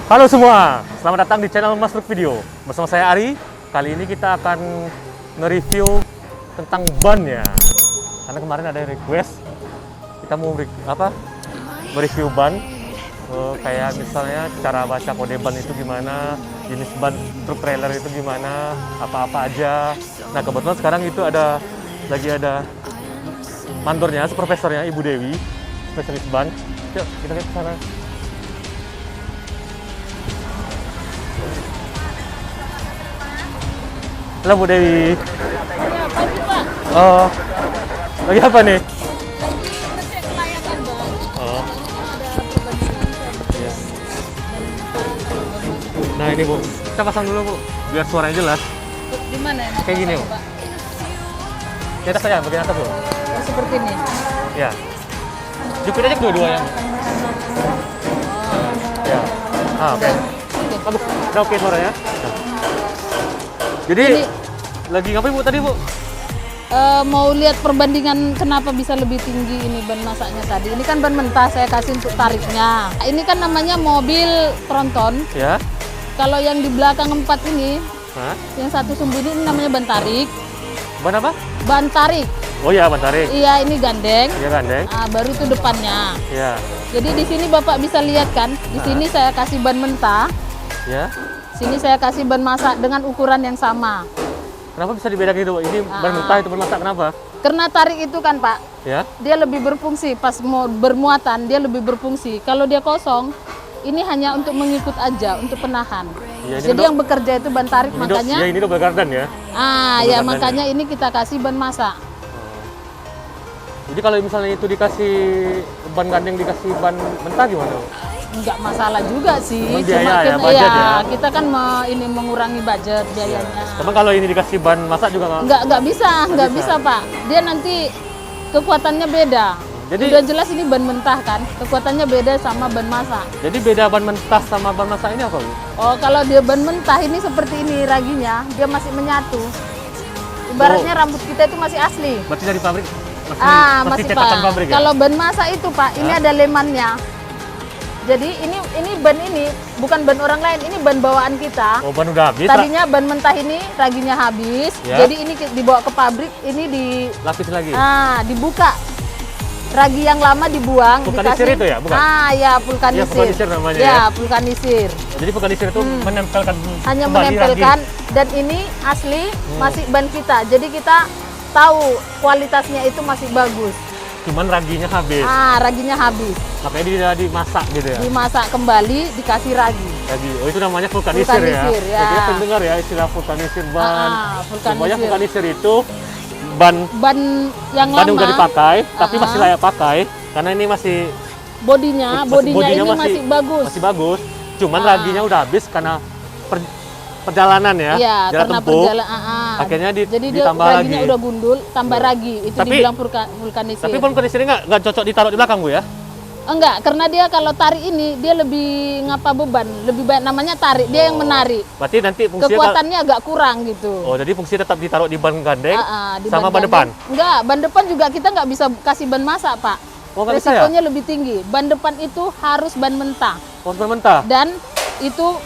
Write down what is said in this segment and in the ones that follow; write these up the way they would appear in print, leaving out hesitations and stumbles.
Halo semua, selamat datang di channel Mas Truk Video. Bersama saya Ari. Kali ini kita akan nge-review tentang ban ya. Karena kemarin ada request kita mau mereview ban. Kayak misalnya cara baca kode ban itu gimana, jenis ban truk trailer itu gimana, apa-apa aja. Nah kebetulan sekarang itu lagi ada mandornya, profesornya Ibu Dewi, spesialis ban. Yuk kita lihat ke sana. Halo Bu Dewi. Pagi Pak. Oh, lagi apa nih? Ngecek kelayakan Bang. Oh, Ada perbandingan iya. Nah ini Bu, kita pasang dulu Bu, biar suaranya jelas. di mana ini? Kayak gini, Bu. Pak. Kita saya bagian atas Bu. Oh, seperti ini. Ya. Jepit aja kedua-duanya. Ya. Ah, oke. Bagus. Udah oke suaranya. Nah. Jadi Ini lagi ngapain Bu tadi Bu? mau lihat perbandingan kenapa bisa lebih tinggi ini ban masaknya tadi. Ini kan ban mentah saya kasih untuk tariknya. Ini kan namanya mobil tronton. Ya. Kalau yang di belakang 4 ini, Hah? yang satu sumbu ini namanya ban tarik. Ban apa? Ban tarik. Oh ya, ban tarik. Iya, ini gandeng. Iya gandeng. Baru itu depannya. Ya. Jadi di sini Bapak bisa lihat kan, di sini saya kasih ban mentah. Ya. Sini saya kasih ban masak dengan ukuran yang sama. Kenapa bisa dibedakan gitu Bu? Ini ban mentah, itu ban masak, kenapa? Karena tarik itu kan Pak, Ya. dia lebih berfungsi. Pas mau bermuatan, dia lebih berfungsi. Kalau dia kosong, ini hanya untuk mengikut aja, untuk penahan. Ya, ini Jadi yang bekerja itu ban tarik, makanya. Ya ini double gardan ya. Ya gardan makanya ini kita kasih ban masak. Jadi kalau misalnya itu dikasih ban gandeng, dikasih ban mentah gimana Bu? Enggak masalah juga sih. Cuma biaya ya, kan, budget ya. kita kan ini mengurangi budget biayanya. Cuman kalau ini dikasih ban masak juga nggak? Nggak bisa Pak. Dia nanti kekuatannya beda. Jadi Udah jelas ini ban mentah kan, kekuatannya beda sama ban masak. Jadi beda ban mentah sama ban masak ini apa Bu? Oh, kalau dia ban mentah ini seperti ini raginya, dia masih menyatu. Ibaratnya rambut kita itu masih asli. Berarti dari pabrik masih masih cetakan Pak. pabrik ya? Kalau ban masak itu Pak, ini ada lemannya. Jadi ini ban ini bukan ban orang lain, ini ban bawaan kita. Oh, ban udah habis. Tadinya ban mentah ini raginya habis, Ya. jadi ini dibawa ke pabrik, ini Lapis lagi. dibuka. Ragi yang lama dibuang, Vulkanisir itu ya, bukan? Ya, vulkanisir. Ya, vulkanisir namanya Ya, ya. vulkanisir. Jadi vulkanisir itu menempelkan Hanya kembali menempelkan ragi. dan ini asli masih ban kita. Jadi kita tahu kualitasnya itu masih bagus. Cuman raginya habis. Raginya habis. Makanya dia dimasak gitu ya. Dimasak kembali, dikasih ragi. Ragi. Oh, itu namanya vulkanisir, Vulkanisir, ya. ya. Jadi saya dengar ya istilah vulkanisir ban. Vulkanisir. Semuanya vulkanisir itu ban Ban yang ban lama, udah dipakai, tapi masih layak pakai karena ini masih bodinya ini masih bagus. Masih bagus. Cuman raginya udah habis karena perjalanan ya. Iya, jalan karena tempuh. perjalanan. Akhirnya Jadi ditambah raginya lagi. udah gundul, tambah ragi. Itu Tapi- dibilang vulkanisir. Tapi vulkanisir nggak cocok ditaruh di belakang Bu ya? Enggak, karena dia kalau tarik ini dia lebih ngapa beban, lebih baik namanya tarik, dia yang menarik. Berarti nanti fungsinya Kekuatannya agak kurang gitu. Oh, jadi fungsi tetap ditaruh di ban gandeng Di sama ban depan. gandeng. Enggak, ban depan juga kita nggak bisa kasih ban masak, Pak. Oh, nggak bisa ya? Resikonya lebih tinggi. Ban depan itu harus ban mentah. Oh, ban mentah. Dan itu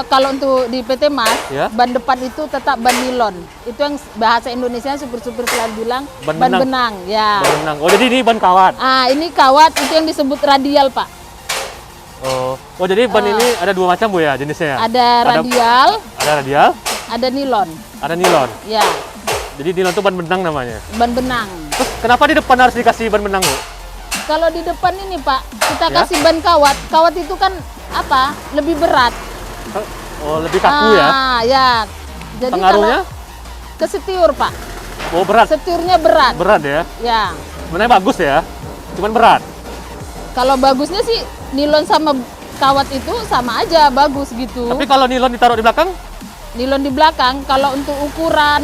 kalau untuk di PT Mas, Ya. ban depan itu tetap ban nilon. Itu yang bahasa Indonesia super-super selalu bilang Ban ban benang. benang. Ya. Ban benang. Oh, jadi ini ban kawat. Ini kawat itu yang disebut radial, Pak. Oh, jadi ban ini ada dua macam Bu ya jenisnya? Ada radial, Ada radial, ada nilon. ada nilon. Ya, Jadi nilon itu ban benang namanya. ban benang. Terus kenapa di depan harus dikasih ban benang Bu? Kalau di depan ini Pak, kita Ya. kasih ban kawat. Kawat itu kan lebih berat. Oh, lebih kaku ya? Ya. Jadi Pengaruhnya? kalau ke setiur Pak, Oh, berat. setiurnya berat. Berat ya? Ya. Sebenarnya bagus ya, cuman berat. Kalau bagusnya sih nilon sama kawat itu sama aja bagus gitu. Tapi kalau nilon ditaruh di belakang, Nilon di belakang, kalau untuk ukuran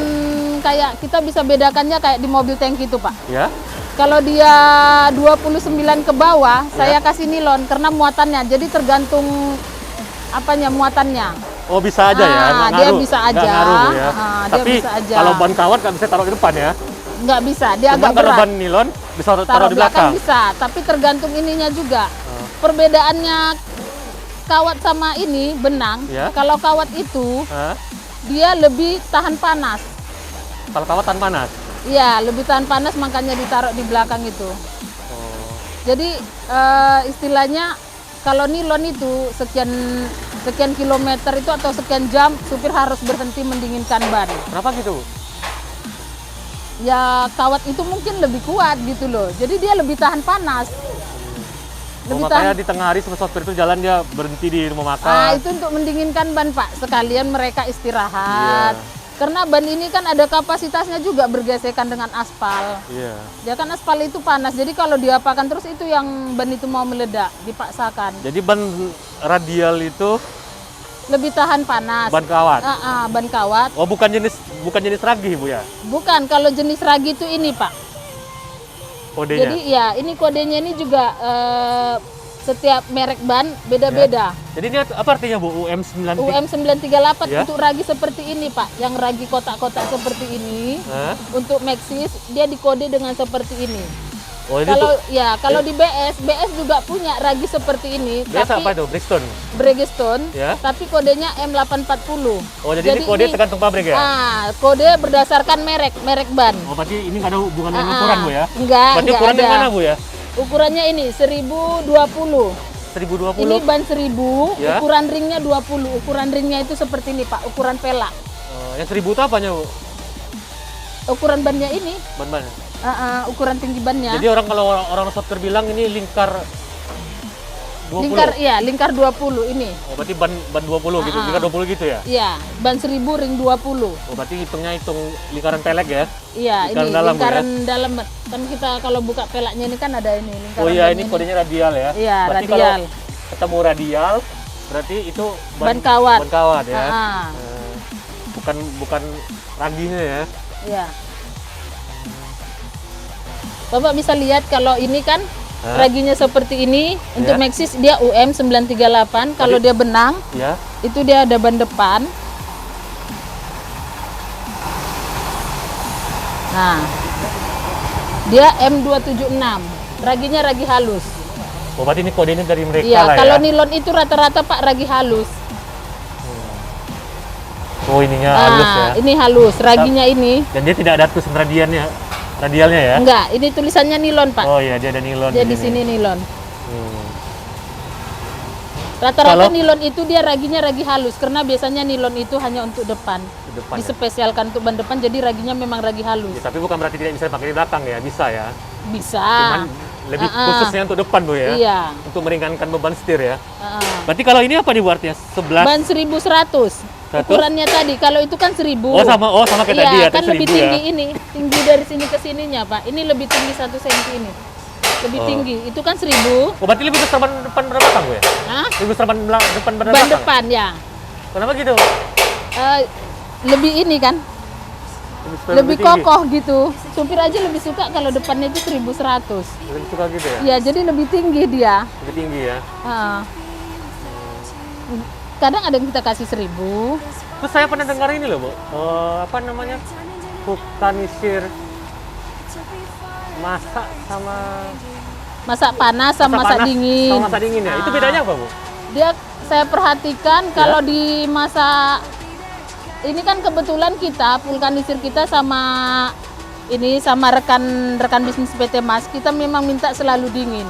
kayak kita bisa bedakannya kayak di mobil tangki itu Pak. ya? Kalau dia 29 ke bawah, Ya. saya kasih nilon karena muatannya. Jadi tergantung muatannya. Oh, bisa aja ya? Nggak Dia ngaruh? bisa Nggak aja. ngaruh Bu ya? Dia Tapi bisa aja. kalau ban kawat nggak bisa taruh di depan ya? Nggak bisa, dia Cuman agak kalau berat. ban nilon bisa taruh Taruh di belakang. bisa, tapi tergantung ininya juga. Perbedaannya kawat sama ini benang. Ya. Kalau kawat itu Hah? dia lebih tahan panas. Kalau kawat tahan panas. Iya, lebih tahan panas makanya ditaruh di belakang itu. Oh. Jadi istilahnya kalau nilon itu sekian kilometer itu atau sekian jam supir harus berhenti mendinginkan ban. Kenapa gitu? Ya kawat itu mungkin lebih kuat gitu loh. Jadi dia lebih tahan panas. Lebih Makanya di tengah hari sopir itu jalan dia berhenti di rumah makan. Ah, itu untuk mendinginkan ban, Pak. Sekalian mereka istirahat. Iya. Karena ban ini kan ada kapasitasnya juga bergesekan dengan aspal. Iya. Ya kan aspal itu panas. Jadi kalau diapakan terus itu yang ban itu mau meledak, dipaksakan. Jadi ban radial itu Lebih tahan panas. ban kawat. Ban kawat. Oh, bukan jenis ragi, Bu ya? Bukan, kalau jenis ragi itu ini, Pak. Kodenya. Jadi ya, ini kodenya ini juga setiap merek ban beda-beda. Jadi ini apa artinya, Bu? UM93. UM938 Ya. untuk ragi seperti ini, Pak. Yang ragi kotak-kotak seperti ini. Hah? Untuk Maxxis dia dikode dengan seperti ini. Oh, ini Kalau tuh kalau di BS juga punya ragi seperti ini, biasa tapi apa itu? Brixton. Bridgestone, Ya. tapi kodenya M840. Oh, jadi ini kode tergantung pabrik ya? Kode berdasarkan merek ban. Oh, berarti ini nggak ada hubungan dengan ukuran, Bu ya? Enggak, Berarti enggak ukurannya ada. mana, Bu ya? Ukurannya ini 1020. 1020. Ini ban 1000, Ya. ukuran ringnya 20. Ukuran ringnya itu seperti ini, Pak, ukuran pelak. Yang 1000 itu apanya, Bu? Ukuran bannya ini, Ban-ban. ukuran tinggi bannya. Jadi kalau orang sopir bilang ini lingkar 20. Lingkar 20 ini. Oh, berarti ban 20 gitu. Lingkar 20 gitu ya? Iya, ban 1000 ring 20. Oh, berarti hitung lingkaran pelek ya? Iya, Lingkaran ini dalam, Bu, lingkaran dalam. Kan kita kalau buka pelaknya ini kan ada ini lingkaran. Oh iya, ban ini kodenya radial ya? Iya, berarti radial. Kalau ketemu radial, berarti itu Ban kawat. Ban kawat ya? Ah. Bukan raginya ya? Iya. Bapak bisa lihat kalau ini kan Hah? raginya seperti ini. Ya. Untuk Maxxis dia UM938. Kalau dia benang, Ya. itu dia ada ban depan. Nah, dia M276. Raginya ragi halus. Oh, berarti ini kodenya dari mereka Iya, lah kalau ya? nilon itu rata-rata Pak ragi halus. Oh, ininya halus ya? Ini halus, raginya ini. Dan dia tidak ada tulisan radialnya ya? Enggak, ini tulisannya nilon, Pak. Oh iya, dia ada nilon. Dia di sini nilon. Hmm. Rata-rata Kalau- nilon itu dia raginya ragi halus karena biasanya nilon itu hanya untuk depan. Depan ya? Dispesialkan untuk ban depan jadi raginya memang ragi halus. Ya, tapi bukan berarti tidak bisa dipakai di belakang ya? Bisa ya? Bisa. Cuman lebih khususnya untuk depan, Bu ya? Iya. Untuk meringankan beban setir ya? Heeh. Berarti kalau ini apa dibuatnya? 11? Ban 1100. 100? Ukurannya tadi kalau itu kan 1000. Oh sama kayak Iya, tadi ya? kan tadi lebih 1000 tinggi ya? ini. Tinggi dari sini ke sininya, Pak. Ini lebih tinggi 1 cm ini. Lebih Oh. tinggi. Itu kan 1000. Oh, berarti lebih besar ban depan pada belakang, Bu ya? Hah? Lebih besar ban depan pada Ban belakang? depan ya. Kenapa gitu? Lebih ini kan. Lebih tinggi? kokoh gitu. Supir aja lebih suka kalau depannya itu 1100. Lebih suka gitu ya? Iya, jadi lebih tinggi dia. Lebih tinggi ya? Heeh. Kadang ada yang kita kasih 1000. Terus saya pernah dengar ini loh, Bu. Apa namanya? Vulkanisir masak sama Masak panas sama masak panas dingin. sama masak dingin ya? Itu Ah. bedanya apa, Bu? Dia saya perhatikan kalau Ya. di masa ini kan kebetulan kita vulkanisir kita sama rekan bisnis PT Mas, kita memang minta selalu dingin.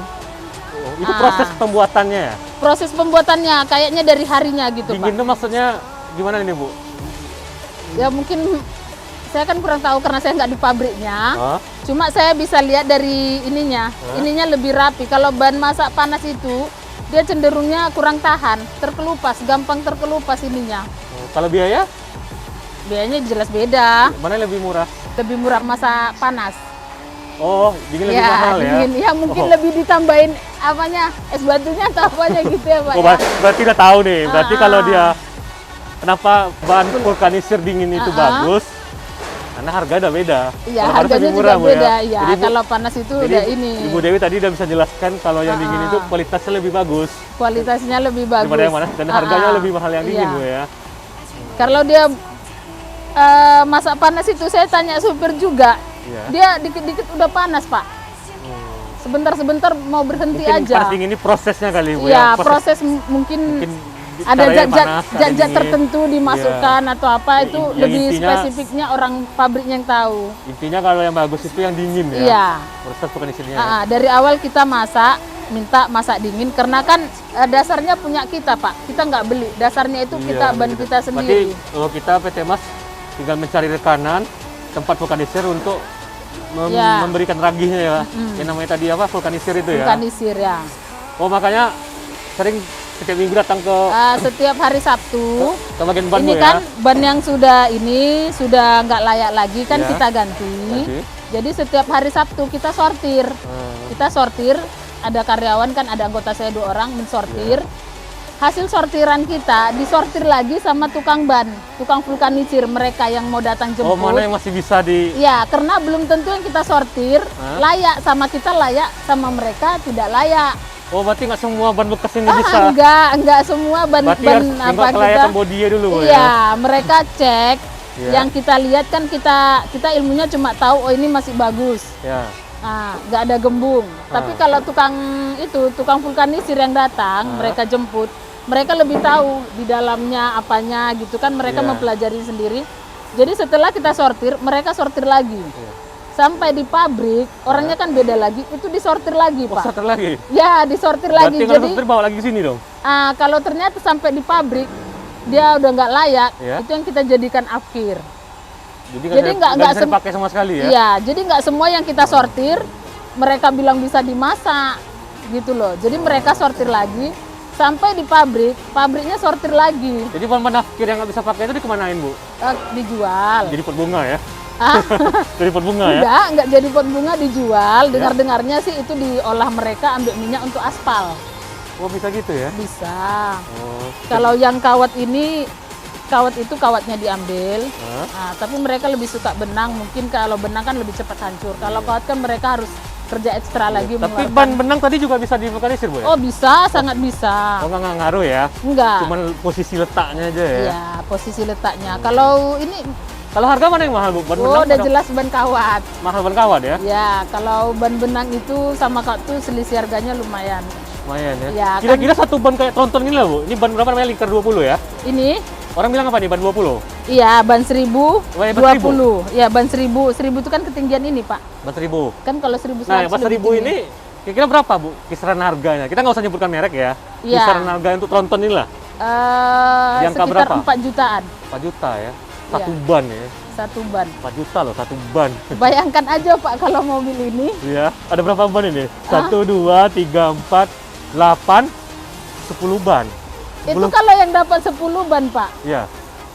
Oh, itu proses pembuatannya ya? Proses pembuatannya kayaknya dari harinya gitu, Dingin Pak. itu maksudnya gimana ini, Bu? Ya mungkin saya kan kurang tahu karena saya nggak di pabriknya. Hah? Cuma saya bisa lihat dari ininya. Ininya lebih rapi. Kalau ban masak panas itu dia cenderungnya kurang tahan, terkelupas, gampang terkelupas ininya. Kalau biaya, Biayanya jelas beda. mana yang lebih murah? Lebih murah masak panas. Oh, dingin lebih mahal ya? dingin. Ya mungkin Oh. lebih ditambahin apanya, es batunya atau apanya gitu ya, Pak. Oh, ya. berarti udah tahu nih. Berarti kalau Ah. dia kenapa bahan vulkanisir dingin itu bagus? Karena harga udah beda. Iya, Kalau panas harganya lebih juga murah, Bu, beda. Iya, Jadi, Bu, kalau panas itu jadi udah ini. Ibu Dewi tadi udah bisa jelaskan kalau yang dingin itu kualitasnya lebih bagus Kualitasnya lebih bagus. daripada yang panas dan harganya lebih mahal yang dingin, Iya. Bu ya. Kalau dia masak panas itu saya tanya supir juga. Iya. Dia dikit-dikit udah panas, Pak. sebentar-sebentar mau berhenti Mungkin aja. parsing ini prosesnya kali Bu Iya, ya. proses mungkin ada caranya zat-zat panas, ada zat-zat dingin. tertentu dimasukkan atau apa itu Yang lebih intinya- spesifiknya orang pabriknya yang tahu. Intinya kalau yang bagus itu yang dingin ya. Iya. Proses vulkanisirnya. Ya. Dari awal kita minta masak dingin karena kan dasarnya punya kita Pak. Kita nggak beli, dasarnya itu kita Iya, ban gitu. kita sendiri. Berarti kalau kita PT Mas tinggal mencari rekanan tempat vulkanisir untuk Ya. memberikan ragihnya ya. Yang namanya tadi apa? Vulkanisir itu ya. Vulkanisir ya. Oh makanya sering setiap minggu datang ke Setiap hari Sabtu. bagian ban Ini Bu kan ya. ban yang sudah nggak layak lagi kan Ya. kita ganti. Ganti. Jadi setiap hari Sabtu kita sortir. Kita sortir, ada karyawan kan, ada anggota saya 2 orang mensortir. Hasil sortiran kita disortir lagi sama tukang ban, tukang vulkanisir mereka yang mau datang Oh jemput. mana yang masih bisa di Ya, karena belum tentu yang kita sortir layak sama kita, layak sama mereka tidak layak. Oh berarti nggak semua ban bekas ini bisa. Enggak semua ban Berarti ban harus nengok kelayakan bodinya dulu Bu ya. Iya, mereka cek. Iya. Yang kita lihat kan kita ilmunya cuma tahu oh ini masih bagus. Ya. Nggak ada gembung. Tapi kalau tukang vulkanisir yang datang, mereka jemput, mereka lebih tahu di dalamnya apanya gitu kan, mereka Iya. mempelajari sendiri. Jadi setelah kita sortir, mereka sortir lagi. Sampai di pabrik, orangnya kan beda lagi, itu disortir lagi, Oh Pak. sortir lagi. Ya, disortir lagi. Berarti kalau Jadi sortir bawa lagi ke sini dong. kalau ternyata sampai di pabrik dia udah nggak layak, Iya. itu yang kita jadikan afkir. Jadi Jadi nggak bisa sem- dipakai sama sekali ya. Iya, jadi nggak semua yang kita sortir mereka bilang bisa dimasak gitu loh. Jadi mereka sortir lagi sampai di pabrik, pabriknya sortir lagi. Jadi ban-ban afkir yang nggak bisa pakai itu dikemanain Bu? Dijual. Jadi pot bunga ya? Ah, Jadi pot bunga ya? enggak jadi pot bunga dijual. Dengar-dengarnya sih itu diolah mereka ambil minyak untuk aspal. Oh bisa gitu ya? Bisa. Oh. Kalau yang kawat ini kawatnya diambil. Hah? Nah, tapi mereka lebih suka benang. Mungkin kalau benang kan lebih cepat hancur. Kalau kawat kan mereka harus kerja ekstra lagi. Tapi mengeluarkan- ban benang tadi juga bisa divulkanisir Bu ya? Oh bisa, sangat bisa. Oh nggak ngaruh ya? Enggak. Cuman posisi letaknya aja ya? Iya, posisi letaknya. Kalau ini, Kalau harga mana yang mahal Bu? Ban oh benang udah atau- jelas ban kawat. mahal ban kawat ya? Ya, kalau ban benang itu sama kawat tuh selisih harganya lumayan. Lumayan ya? Ya, Kira-kira satu ban kayak tronton ini lah Bu? Ini ban berapa namanya? Lingkar 20 ya? Ini, Orang bilang apa nih? Ban 20? iya ban 1000, Oh, ya, ban 20. Ya, ban 1000. 1000 itu kan ketinggian ini, Pak. Ban 1000? Kan kalau 1100 Nah, ban lebih 1000 tinggi. ini kira-kira berapa Bu? Kisaran harganya? Kita nggak usah nyebutkan merek ya? Iya. Kisaran harga untuk tronton ini lah? Di angka Sekitar berapa? 4 jutaan 4 juta ya? Satu Iya. ban ya? satu ban. 4 juta loh, satu ban. Bayangkan aja Pak kalau mobil ini. Ya, ada berapa ban ini? 1, 2, 3, 4, 8, 10 ban. Itu Belum- kalau yang dapat 10 ban Pak. Ya.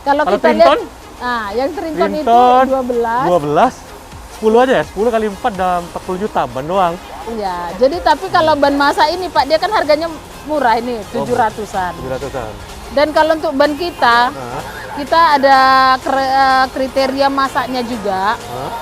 Kalau Kalau kita Trinton? lihat, yang Trinton itu Trinton, 12. 12, 10 aja ya? 10 kali 4 udah 40 juta ban doang. Iya, jadi tapi kalau ban masa ini Pak, dia kan harganya murah ini, 700-an. 700-an. Dan kalau untuk ban kita, Nah, kita ada kriteria masaknya juga.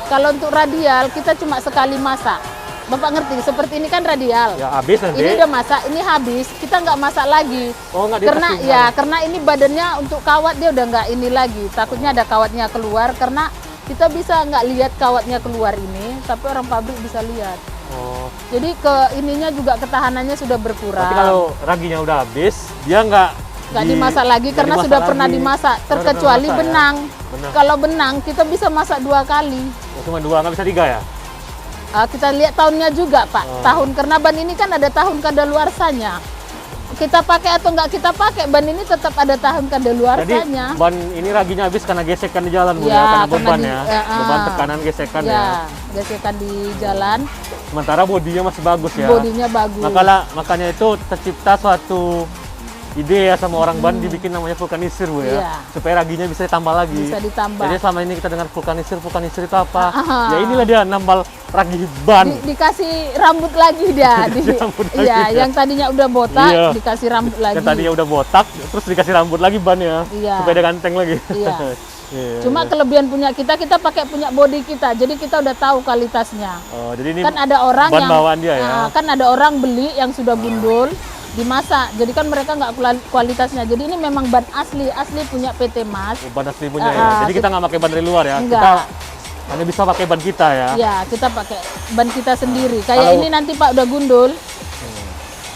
Kalau untuk radial, kita cuma sekali masak. Bapak ngerti, seperti ini kan radial. ya habis nanti. Ini udah masak, ini habis, kita nggak masak lagi. Oh, nggak Karena dikasih ya, ban. karena ini badannya untuk kawat dia udah nggak ini lagi. Takutnya ada kawatnya keluar karena kita bisa nggak lihat kawatnya keluar ini, tapi orang pabrik bisa lihat. Oh, Jadi ke ininya juga ketahanannya sudah berkurang. berarti kalau raginya udah habis, dia nggak Dimasak lagi nggak karena dimasak sudah lagi. pernah dimasak. Udah Terkecuali pernah masak, ya? benang. Benang. Kalau benang kita bisa masak 2 kali. Oh, cuma 2, nggak bisa 3 ya? Kita lihat tahunnya juga Pak. Oh. Tahun karena ban ini kan ada tahun kadaluarsanya. Kita pakai atau nggak kita pakai, ban ini tetap ada tahun Jadi kadaluarsanya. ban ini raginya habis karena gesekan di jalan Bu Ya, ya, karena karena beban di- ya. ya, Beban ah. tekanan gesekan ya. Ya, gesekan di jalan, Sementara bodinya masih bagus ya. bodinya bagus. Makanya itu tercipta suatu ide ya sama orang ban dibikin namanya vulkanisir Bu ya. Iya. Supaya raginya bisa ditambah lagi. Bisa ditambah. Jadi selama ini kita dengar vulkanisir itu apa? Ah. Ya inilah dia nambal ragi ban. Dikasih rambut lagi dia. Dikasih rambut lagi, Iya, ya. yang tadinya udah botak Iya. dikasih rambut lagi. Yang tadinya udah botak, terus dikasih rambut lagi ban ya. Iya. Supaya dia ganteng lagi. Iya. Iya, Cuma iya. kelebihan punya kita pakai punya body kita. Jadi kita udah tahu kualitasnya. Oh, jadi ini Kan ada orang ban yang bawaan dia ya. kan ada orang beli yang sudah gundul dimasak. Jadi kan mereka nggak kualitasnya. Jadi ini memang ban asli punya PT Mas. ban asli punya ya. Ah, Jadi kita nggak pakai ban dari luar ya. Enggak. Kita Hanya bisa pakai ban kita ya. Ya, kita pakai ban kita sendiri. Kayak Kalau- ini nanti Pak udah gundul.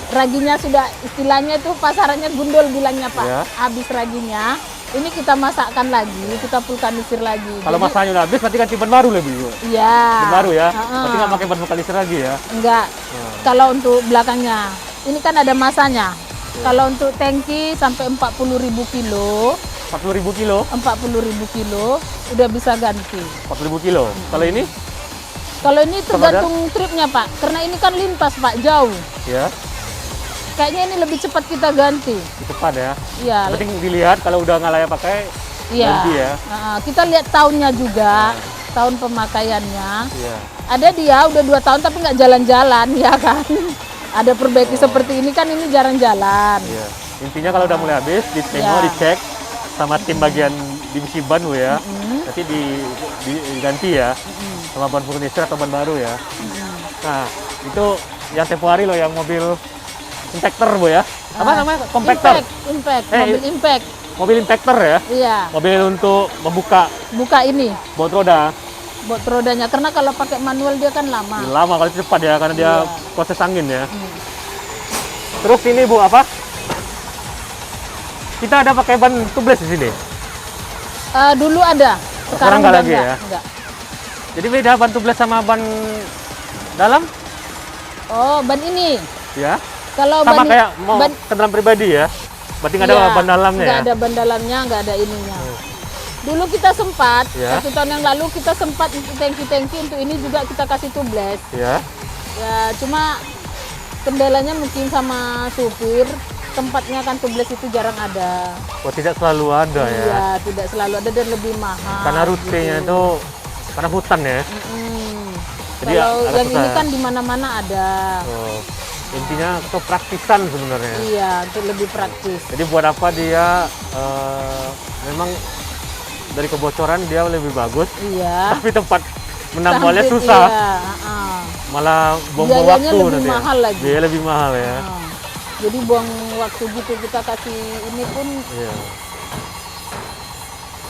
Raginya sudah istilahnya itu pasarannya gundul bilangnya Pak. Ya. Habis raginya, ini kita masakkan lagi, kita vulkanisir lagi. Kalau Jadi- masanya udah habis, berarti ganti ban baru lebih. Iya. Ban baru ya. Heeh. Berarti nggak pakai ban vulkanisir lagi ya. Enggak. Kalau untuk belakangnya, ini kan ada masanya. Kalau untuk tangki sampai 40.000 kilo, 40.000 kilo, 40.000 kilo udah bisa ganti. 40.000 kilo. Kalau ini Kalau ini Sama tergantung tripnya Pak, karena ini kan lintas Pak, jauh. ya Kayaknya ini lebih cepat kita ganti. cepat ya. Iya, Penting dilihat kalau udah nggak layak pakai iya. ganti ya. Kita lihat tahunnya juga, tahun pemakaiannya. Iya. Ada dia udah 2 tahun tapi nggak jalan-jalan, ya kan? Ada perbaiki seperti ini kan ini jarang jalan. Iya. Intinya kalau udah mulai habis, ditengok, Ya. dicek sama tim bagian divisi ban Bu ya. Nanti diganti ya. Sama ban vulkanisir atau ban baru ya. Nah, itu yang tempo hari loh yang mobil impactor Bu ya. Apa namanya? Compactor. Impact, Eh, mobil impact. Mobil impactor ya. Iya, Mobil untuk membuka buka ini baut roda. buat rodanya karena kalau pakai manual dia kan lama. Lama kalau cepat ya karena dia Iya. proses angin ya. Terus ini Bu apa? Kita ada pakai ban tubeless di sini. Dulu ada, Sekarang nggak udah lagi ya? enggak. Jadi beda ban tubeless sama ban dalam Oh, ban ini. ya. Kalau Sama ban kayak mau ban- kendaraan pribadi ya. Berarti nggak ada iya, ban dalamnya nggak ya. ada ban dalamnya, nggak ada ininya. Dulu kita sempat, Ya. 1 tahun yang lalu kita sempat tangki-tangki untuk ini juga kita kasih tubeless. Ya. Ya, cuma kendalanya mungkin sama supir, tempatnya kan tubeless itu jarang ada. Oh, tidak selalu ada ya. Iya, tidak selalu ada dan lebih mahal. Karena rutenya gitu. itu karena hutan ya. Mm-mm. Jadi Kalau agak yang ini susah. kan di mana-mana ada. Oh, intinya kepraktisan sebenarnya. Iya, untuk lebih praktis. Jadi buat apa dia memang dari kebocoran dia lebih bagus, Iya. tapi tempat menambahnya Sampai- susah. Iya, heeh. Malah buang Biayanya waktu lebih nanti. mahal lagi. Biaya lebih mahal ya. Heeh. Jadi buang waktu gitu kita kasih ini pun Iya.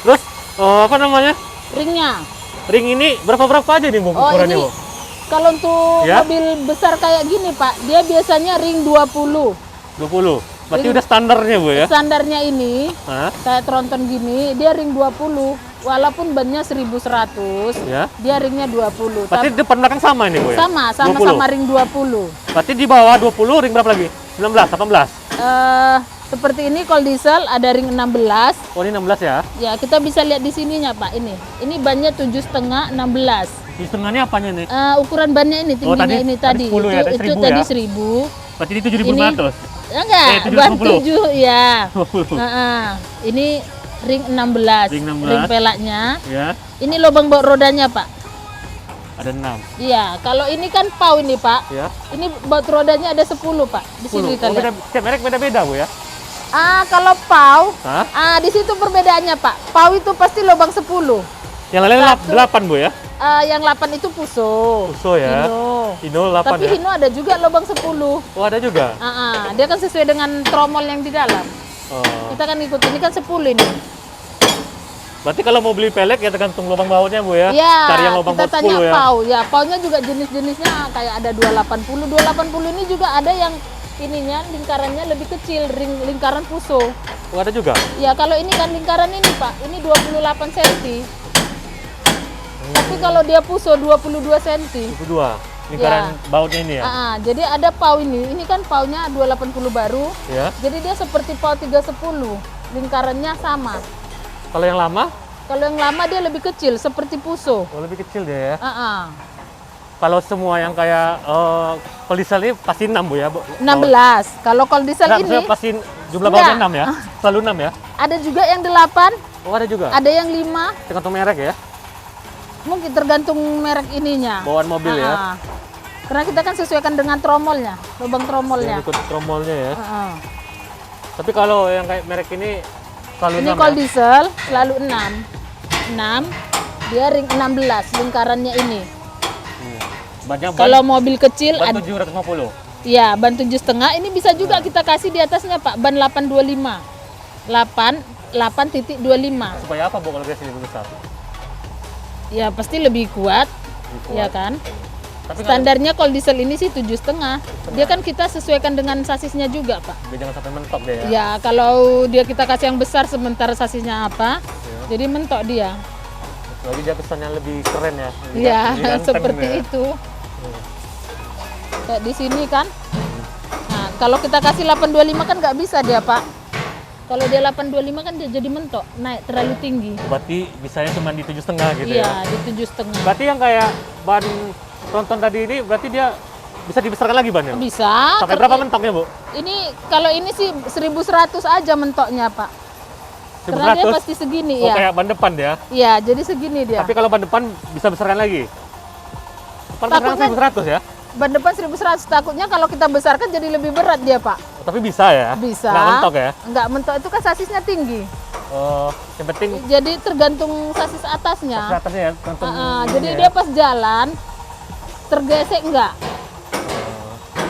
Terus apa namanya? ringnya. Ring ini berapa aja nih Bu Oh ukurannya ini Bu? kalau untuk Ya? mobil besar kayak gini Pak, dia biasanya ring 20. 20. Berarti Ring- udah standarnya Bu ya? Standarnya ini Hah? kayak tronton gini, dia ring 20. Walaupun bannya 1100, Ya. dia ringnya 20. Berarti depan belakang sama ini Bu ya? Sama-sama 20. ring 20. Berarti di bawah 20 ring berapa lagi? 19, 18. Seperti ini kalau diesel ada ring 16. Oh ini 16 ya? Ya, kita bisa lihat di sininya Pak ini. Ini bannya 7,5 16. Di setengahnya apanya nih? Ukuran bannya ini Oh, tingginya ini tadi tadi. 10 ya, tadi itu 1000 tadi ya? 1000. Berarti ini 7.500. Enggak, Eh, ban 750. 7 ya. 20. Ini ring 16. Ring 16. Ring pelaknya. Ya, Ini lubang baut rodanya, Pak. ada 6. Iya, kalau ini kan pau ini, Pak. Ya. Ini baut rodanya ada 10, Pak. Di sini 10. kita Oh, beda, lihat. setiap merek beda-beda Bu ya? Kalau pau, Hah? di situ perbedaannya, Pak. Pau itu pasti lubang 10. Yang lain Satu. 8 Bu ya? Yang 8 itu Puso. Puso ya. Hino. Hino 8 Tapi ya? Hino ada juga lubang 10. Oh ada juga? Dia kan sesuai dengan tromol yang di dalam. Oh. Kita kan ikut, ini kan 10 ini. Berarti kalau mau beli pelek ya tergantung lubang bautnya Bu ya? Iya, Cari yang lubang kita baut tanya 10 ya? pau. Ya, paunya juga jenis-jenisnya kayak ada 280. 280 ini juga ada yang ininya lingkarannya lebih kecil, lingkaran Puso. Oh ada juga? Ya, kalau ini kan lingkaran ini, Pak. Ini 28 cm. Tapi kalau dia Puso 22 cm. Itu 2. Lingkaran bautnya ini ya? Jadi ada pau ini. Ini kan paunya 280 baru. Ya. Jadi dia seperti pau 310. Lingkarannya sama. Kalau yang lama? Kalau yang lama dia lebih kecil seperti Puso. Oh lebih kecil dia ya? Kalau Kalau semua yang kayak kalau diesel ini pasti 6 Bu ya? 16. Kalau diesel Nggak, ini maksudnya pasti jumlah Nggak. bautnya 6 ya? Selalu 6 ya? ada juga yang 8, Oh ada juga? ada yang 5. Tergantung merek ya? Mungkin tergantung merek ininya. Bawaan mobil ya? Karena kita kan sesuaikan dengan tromolnya, lubang tromolnya. Yang ikut tromolnya ya? Heeh. Tapi kalau yang kayak merek ini selalu Ini 6 kalau ya? diesel selalu 6. 6, dia ring 16 lingkarannya ini. Banyak ban, Kalau mobil kecil ban ada 750. ya ban 7,5. Ini bisa juga kita kasih di atasnya, Pak, ban 825. 8.25. Supaya apa Bu kalau garis lebih besar? Ya pasti lebih kuat, Lebih kuat. ya kan? Tapi kalau Standarnya kalau diesel ini sih 7,5. Dia kan kita sesuaikan dengan sasisnya juga, Pak. dia jangan sampai mentok deh ya. Ya, kalau dia kita kasih yang besar sementara sasisnya apa, Iya. jadi mentok dia. Lagi dia kesannya lebih keren ya. Iya, Lebih ganteng seperti ya. itu. Kayak di sini kan. Nah, kalau kita kasih 825 kan nggak bisa dia, Pak. Kalau dia 825 kan dia jadi mentok, naik terlalu tinggi. Berarti bisanya cuma di 7,5 gitu Iya, ya. di 7,5. Berarti yang kayak ban tronton tadi ini berarti dia bisa dibesarkan lagi bannya? Bisa. Sampai berapa mentoknya, Bu? Ini kalau ini sih 1100 aja mentoknya, Pak. Karena dia 1100? pasti segini Oh, ya. kayak ban depan ya. Iya, jadi segini dia. Tapi kalau ban depan bisa besarkan lagi? Ban depan Takutnya- 1100 ya? Ban depan 1100, takutnya kalau kita besarkan jadi lebih berat dia, Pak. Oh, tapi bisa ya? Bisa. Nggak mentok ya? Nggak mentok, itu kan sasisnya tinggi. Oh, yang penting Jadi tergantung sasis atasnya. atasnya ya. Tronton Jadi ini dia ya. pas jalan tergesek enggak?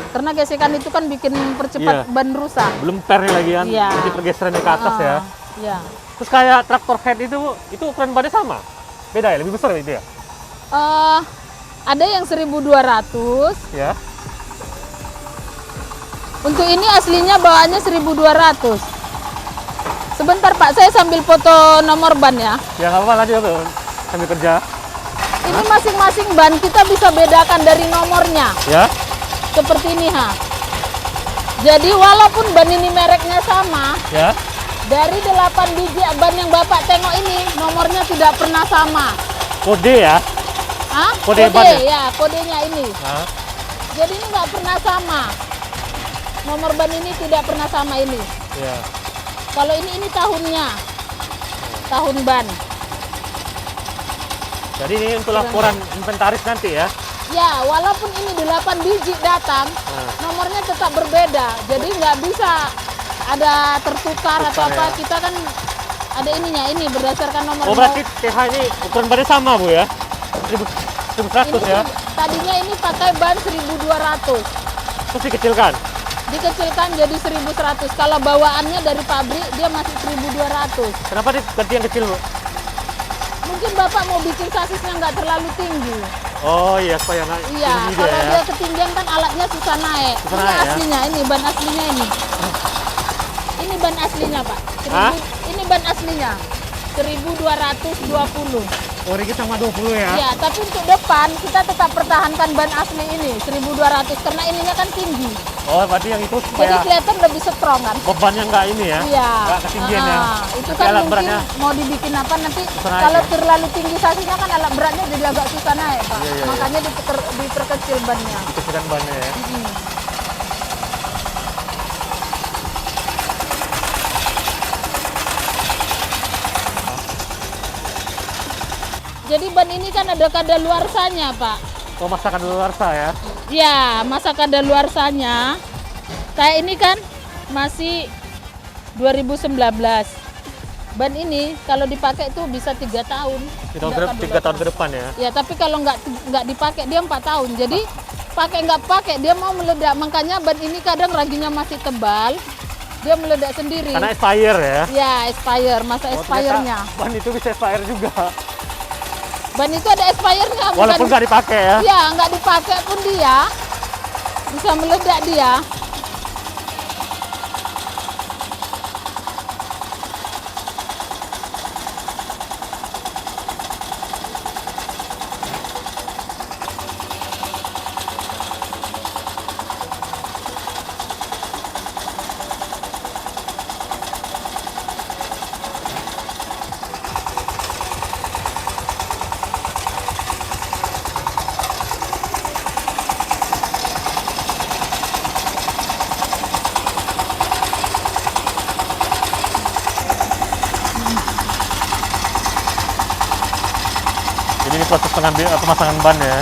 Karena gesekan itu kan bikin percepat Iya. ban rusak. Belum per nih lagi kan. Iya. Jadi pergeserannya ke atas ya. Iya. Terus kayak traktor head itu ukuran bannya sama? Beda ya? Lebih besar itu ya? Ada yang 1200. Ya. Untuk ini aslinya bawaannya 1200. Sebentar Pak, saya sambil foto nomor ban ya. Ya nggak apa-apa lanjut tuh. Sambil kerja. Ini masing-masing ban kita bisa bedakan dari nomornya. Ya. Seperti ini ha. Jadi walaupun ban ini mereknya sama, Ya. dari 8 biji ban yang Bapak tengok ini nomornya tidak pernah sama. Kode ya. Hah? Kode ban ya? ya, kodenya ini. Nah. Jadi ini nggak pernah sama. Nomor ban ini tidak pernah sama ini. Ya. Kalau ini tahunnya. Tahun ban. Jadi ini untuk laporan inventaris nanti ya. Ya, walaupun ini 8 biji datang, Nah. nomornya tetap berbeda. Jadi nggak bisa ada tertukar atau Tukar, apa. ya. Kita kan ada ininya, ini berdasarkan nomor. Oh berarti TH ini ukuran bannya sama Bu ya? 1100 ini ya? tadinya ini pakai ban 1200. Terus dikecilkan? Dikecilkan jadi 1100. Kalau bawaannya dari pabrik dia masih 1200. Kenapa diganti yang kecil Bu? Mungkin Bapak mau bikin sasisnya nggak terlalu tinggi. Oh iya supaya nggak Iya, tinggi dia kalau ya. dia ketinggian kan alatnya susah naik. Susah Ini naik, ya? aslinya, ini ban aslinya ini. Ini ban aslinya Pak. Hah? Ini ban aslinya. 1220. Oh ini sama 20 ya? Ya, tapi untuk depan kita tetap pertahankan ban asli ini 1200 karena ininya kan tinggi. Oh berarti yang itu Jadi supaya kelihatan lebih strong kan. bebannya nggak ini ya? Iya. Nggak ketinggian ya? Itu Nanti kan alat mungkin beratnya mau dibikin apa nanti susah naik kalau ya? terlalu tinggi sasisnya kan alat beratnya jadi agak susah naik Pak. Iya, iya, iya. Makanya diperkecil bannya. dikecilkan bannya ya? Mm. Jadi ban ini kan ada kadaluarsanya Pak. Oh masakan luar ya? Ya, masa kadaluarsanya. Kayak ini kan masih 2019. Ban ini kalau dipakai tuh bisa 3 tahun. 3 tahun ke depan ya? Ya, tapi kalau nggak dipakai dia 4 tahun. Jadi pakai nggak pakai dia mau meledak. Makanya ban ini kadang raginya masih tebal, dia meledak sendiri. Karena expire ya? Ya, expire, masa Oh, expire-nya. ternyata ban itu bisa expire juga. Ban itu ada expire-nya. Walaupun nggak dipakai ya? Ya, nggak dipakai pun dia bisa meledak dia. Jadi ini proses pemasangan ban ya?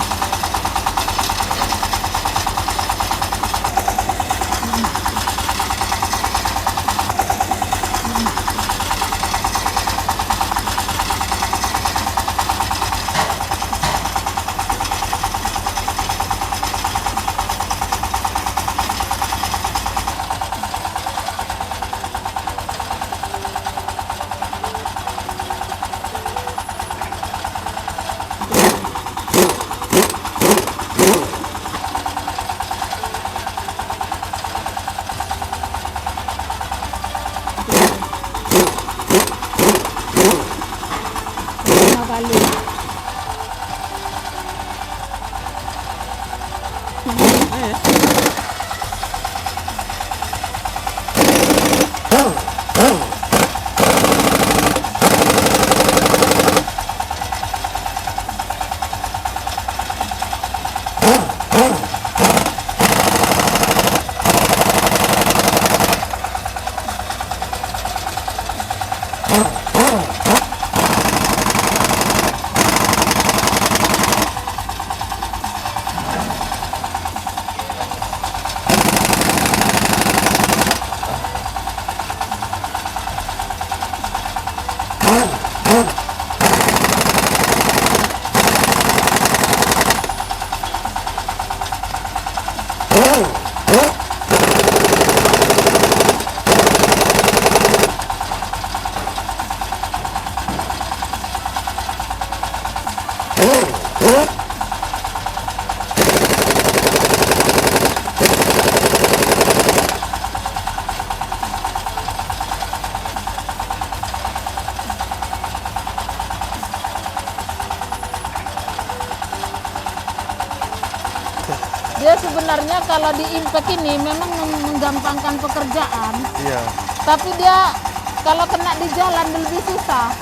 Dia sebenarnya kalau di impact ini memang menggampangkan pekerjaan, Iya. tapi dia kalau kena di jalan lebih susah.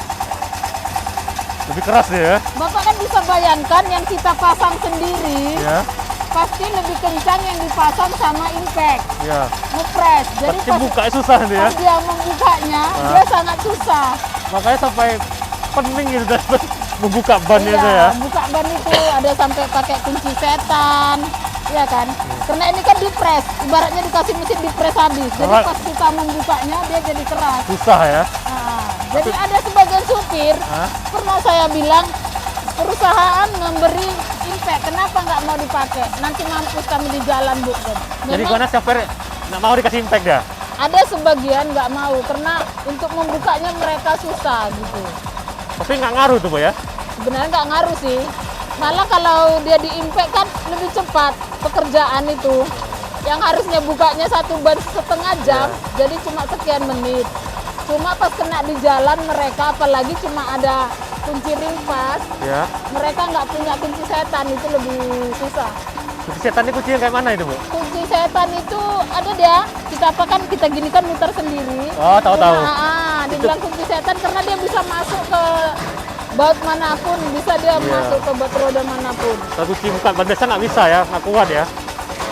Lebih keras dia ya. Bapak kan bisa bayangkan yang kita pasang sendiri, Iya. pasti lebih kencang yang dipasang sama impact, Iya. ngepres. Jadi Tapi bukanya susah dia. pas dia membukanya, dia sangat susah. Makanya sampai pening gitu dan membuka bannya itu ya. Iya, buka ban itu ada sampai pakai kunci setan, ya kan? Karena ini kan dipres, ibaratnya dikasih mesin dipres habis. Jadi Alright. pas kita membukanya dia jadi keras. Susah ya. Nah, jadi ada sebagian supir Hah? pernah saya bilang perusahaan memberi impact, kenapa nggak mau dipakai? Nanti mampus kami di jalan, Bu. Jadi Memang karena chauffeur nggak mau dikasih impact ya. ada sebagian nggak mau karena untuk membukanya mereka susah gitu. Tapi nggak ngaruh tuh, Bu ya. Sebenarnya nggak ngaruh sih. Malah kalau dia di impact kan lebih cepat pekerjaan itu. Yang harusnya bukanya 1 ban setengah jam, jadi cuma sekian menit. Cuma pas kena di jalan mereka, apalagi cuma ada kunci ringpas, Ya. mereka nggak punya kunci setan, itu lebih susah. Kunci setan ini kunci yang kayak mana itu, Bu? Kunci setan itu ada dia, kita apa kan kita gini kan muter sendiri. Oh, tahu-tahu. Dibilang kunci setan karena dia bisa masuk ke baut manapun, bisa dia masuk ke baut roda manapun. Kalau kunci buka ban biasa nggak bisa ya, nggak kuat ya.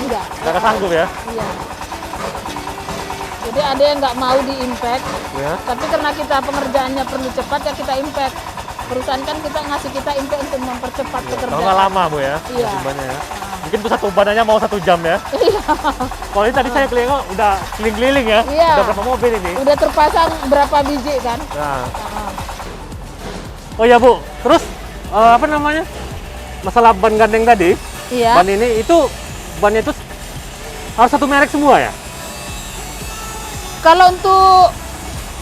Enggak. Nggak sanggup ya. Iya. Jadi ada yang nggak mau di impact, Ya. tapi karena kita pengerjaannya perlu cepat ya kita impact. Perusahaan kan kita ngasih kita impact untuk mempercepat Kalau nggak pekerjaan. lama, Bu ya. Iya. Kunci bannya ya. Mungkin tuh satu ban aja mau 1 jam ya. Iya. Kalau ini tadi saya keliling udah keliling-keliling ya. Iya. Udah berapa mobil ini? Udah terpasang berapa biji kan? Nah. Ah. Oh ya, Bu. Terus apa namanya? Masalah ban gandeng tadi. Iya. Ban ini itu bannya itu harus satu merek semua ya? Kalau untuk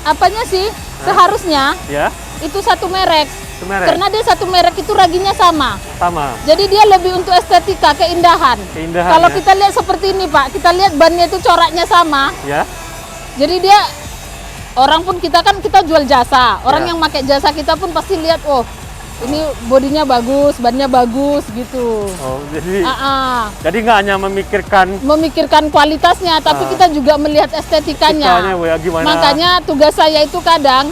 apanya sih? Seharusnya Ya, itu satu merek. satu merek. Karena dia satu merek itu raginya sama. Sama. Jadi dia lebih untuk estetika, keindahan. Keindahan Kalau ya. kita lihat seperti ini, Pak, kita lihat bannya itu coraknya sama. Ya. Jadi dia orang pun kita kan kita jual jasa. Orang Ya. yang pakai jasa kita pun pasti lihat, oh, ini bodinya bagus, bannya bagus gitu. Oh, jadi Ah, jadi nggak hanya memikirkan memikirkan kualitasnya, tapi kita juga melihat estetikanya. estetikanya, Bu ya, gimana? Makanya tugas saya itu kadang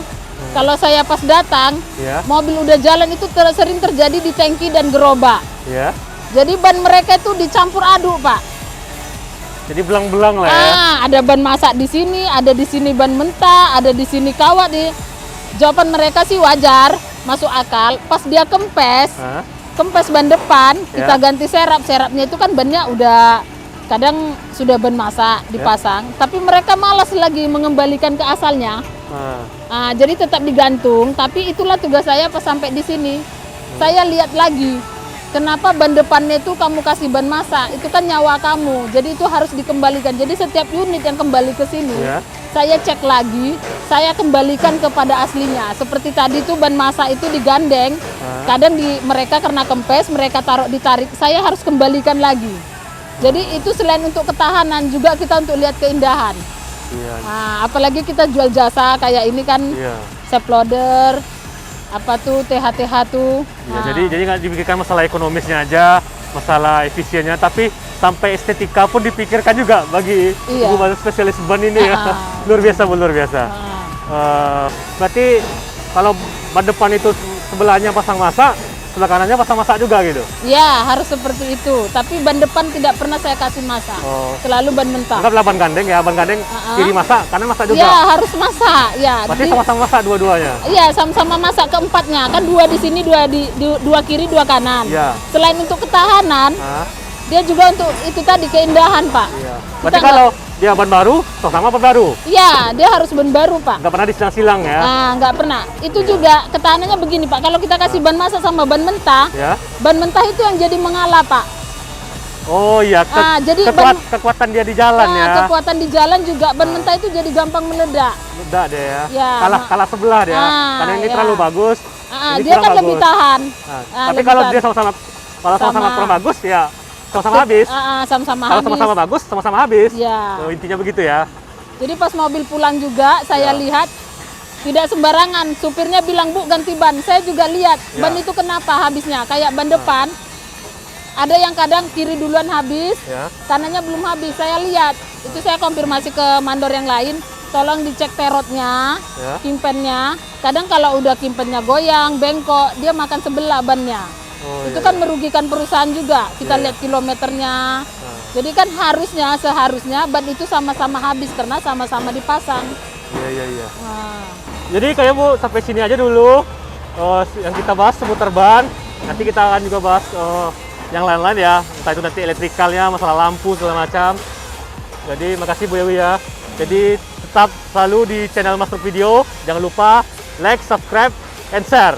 kalau saya pas datang, Ya, mobil udah jalan itu sering terjadi di tangki dan gerobak. ya. Jadi ban mereka itu dicampur aduk, Pak. Jadi belang-belang lah ya. Ada ban masak di sini ban mentah, ada di sini kawat di. Jawaban mereka sih wajar, masuk akal. Pas dia kempes, Hah? kempes ban depan, kita Ya. ganti serap. Serapnya itu kan bannya udah kadang sudah ban masak dipasang, tapi mereka malas lagi mengembalikan ke asalnya. Nah, Jadi tetap digantung, tapi itulah tugas saya pas sampai di sini. Saya lihat lagi, kenapa ban depannya itu kamu kasih ban masak, itu kan nyawa kamu, jadi itu harus dikembalikan. Jadi setiap unit yang kembali ke sini, Ya. saya cek lagi, saya kembalikan kepada aslinya. Seperti tadi tuh ban masak itu digandeng, kadang mereka karena kempes, mereka taruh ditarik, saya harus kembalikan lagi. Jadi itu selain untuk ketahanan, juga kita untuk lihat keindahan. iya. Apalagi kita jual jasa kayak ini kan, Iya. step loader, apa tuh TH-TH tuh. Iya, jadi nggak dipikirkan masalah ekonomisnya aja, masalah efisiennya, tapi sampai estetika pun dipikirkan juga bagi Iya. ibu spesialis ban ini ya. Luar biasa, Bu, luar biasa. Berarti kalau ban depan itu sebelahnya pasang masa, sebelah kanannya pasang masa juga gitu? Ya, harus seperti itu. Tapi ban depan tidak pernah saya kasih masa. Oh. Selalu ban mentah. Anggaplah ban gandeng ya, ban gandeng kiri masa, kanan masa juga. Ya, harus masak. Ya, Berarti sama-sama masa dua-duanya? Iya, sama-sama masak keempatnya. Kan dua di sini, dua kiri, dua kanan. Iya. Selain untuk ketahanan, Hah? dia juga untuk itu tadi keindahan, Pak. Iya. Berarti Kita kalau dia ban baru, sama ban baru? Iya, dia harus ban baru, Pak. Nggak pernah disilang-silang ya? Nah, nggak pernah. Itu juga ketahanannya begini, Pak. Kalau kita kasih ban masak sama ban mentah, Ya. ban mentah itu yang jadi mengalah, Pak. Oh iya, Jadi ban- kekuatan dia di jalan Nah, ya? kekuatan di jalan juga ban mentah itu jadi gampang meledak. Udah deh ya. Ya, Kalah sebelah dia. Karena ini ya. terlalu bagus. Ini Dia kurang kan bagus. lebih tahan. Tapi lebih kalau tahan. dia sama-sama kurang bagus ya sama-sama habis. Sama-sama Kalau habis. sama-sama bagus, sama-sama habis. Ya. Oh, intinya begitu ya. Jadi pas mobil pulang juga saya Ya. lihat tidak sembarangan. Supirnya bilang, "Bu, ganti ban." Saya juga lihat Ya. ban itu kenapa habisnya. Kayak ban depan. Ada yang kadang kiri duluan habis, Ya. kanannya belum habis. Saya lihat. Itu saya konfirmasi ke mandor yang lain. Tolong dicek perotnya, Ya. kimpennya. Kadang kalau udah kimpennya goyang, bengkok, dia makan sebelah bannya. Oh, Itu iya, kan merugikan perusahaan juga. Kita Iya, iya. lihat kilometernya. Jadi kan seharusnya ban itu sama-sama habis karena sama-sama dipasang. Iya. Nah, Jadi kayak Bu sampai sini aja dulu. Yang kita bahas seputar ban. Nanti kita akan juga bahas yang lain-lain ya. Entah itu nanti elektrikalnya, masalah lampu segala macam. Jadi makasih Bu Dewi ya. Jadi tetap selalu di channel Mas Truk Video. Jangan lupa like, subscribe, and share.